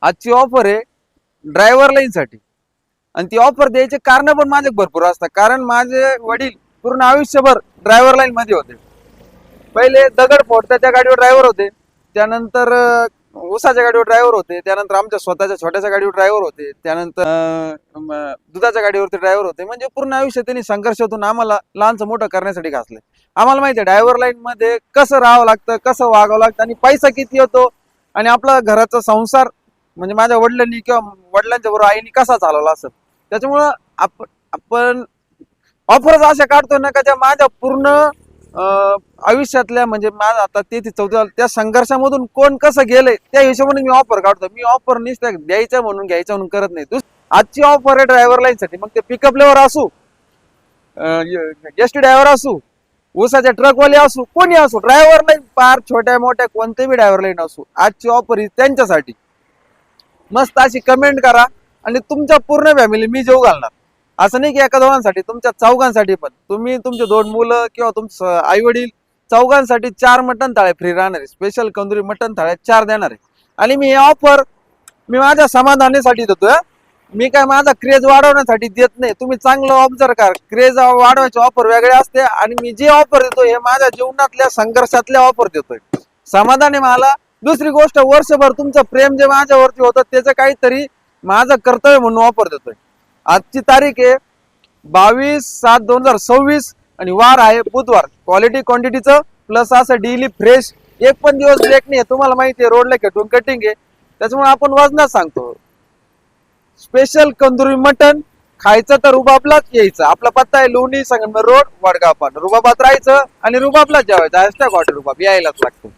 आजची ऑफर आहे ड्रायव्हर लाईनसाठी आणि ती ऑफर द्यायचे कारण पण माझे भरपूर असतात. कारण माझे वडील पूर्ण आयुष्यभर ड्रायव्हर लाईन मध्ये होते. पहिले दगड फोडताच्या गाडीवर ड्रायव्हर होते, त्यानंतर ऊसाच्या गाडीवर ड्रायव्हर होते, त्यानंतर आमच्या स्वतःच्या छोट्याच्या गाडीवर ड्रायव्हर होते, त्यानंतर दुधाच्या गाडीवरती ड्रायव्हर होते. म्हणजे पूर्ण आयुष्य त्यांनी संघर्षातून आम्हाला लहानचं मोठं करण्यासाठी घासले. आम्हाला माहिती आहे ड्रायव्हर लाईन मध्ये कसं राहावं लागतं, कसं वागावं लागतं आणि पैसा किती येतो आणि आपला घराचा संसार म्हणजे माझ्या वडिलांनी किंवा वडिलांच्या बरोबर आईनी कसा चालवला असेल. त्याच्यामुळं आपण ऑफरच अशा काढतो ना का त्या माझ्या पूर्ण आयुष्यातल्या म्हणजे माझा आता 33-34 त्या संघर्षामधून कोण कसं गेलंय त्या हिशोबाने मी ऑफर काढतो. मी ऑफर नुसत्या द्यायचं म्हणून घ्यायचं म्हणून करत नाही. आजची ऑफर आहे ड्रायव्हर लाईन साठी, मग ते पिकअप लेवर असू, एसटी ड्रायव्हर असू, ऊसाच्या ट्रकवाले असू, कोणी असू, ड्रायव्हर लाईन फार छोट्या मोठ्या कोणते बी ड्रायव्हर लाईन असू, आजची ऑफर ही त्यांच्यासाठी. मस्त अशी कमेंट करा आणि तुमच्या पूर्ण फॅमिली मी जेव घालणार. असं नाही की एका दोघांसाठी, तुमच्या चौघांसाठी पण. तुम्ही तुमचे 2 मुलं किंवा तुमचं आई वडील चौघांसाठी 4 मटण थाळे फ्री राहणार आहे. स्पेशल कंदुरी मटण थाळे 4 देणार आहे. आणि मी हे ऑफर मी माझ्या समाधानासाठी देतोय. मी काय माझा क्रेज वाढवण्यासाठी देत नाही. तुम्ही चांगलं ऑब्झर्व करा, क्रेज वाढवायचे ऑफर वेगळे असते आणि मी जे ऑफर देतोय हे माझ्या जीवनातल्या संघर्षातल्या ऑफर देतोय. समाधान आहे मला. दुसरी गोष्ट, वर्षभर तुमचं प्रेम जे माझ्यावरती होतं त्याचं काहीतरी माझं कर्तव्य म्हणून ऑफर देतोय. आजची तारीख आहे 22/7/2026 आणि वार आहे बुधवार. क्वालिटी क्वांटिटीचं प्लस असं डेली फ्रेश, एक पण दिवस ब्रेक नाही. तुम्हाला माहिती आहे रोडला खेटून कटिंग आहे, त्याच्यामुळे आपण वजनात सांगतो. स्पेशल कंदुरी मटन खायचं तर रुबाबलाच यायचं. आपला पत्ता आहे लोणी संगमनेर रोड वडगाव. पण रुबाबात राहायचं आणि रुबाबलाच जेवायचं. हॉटेल रुबाब यायलाच लागतं.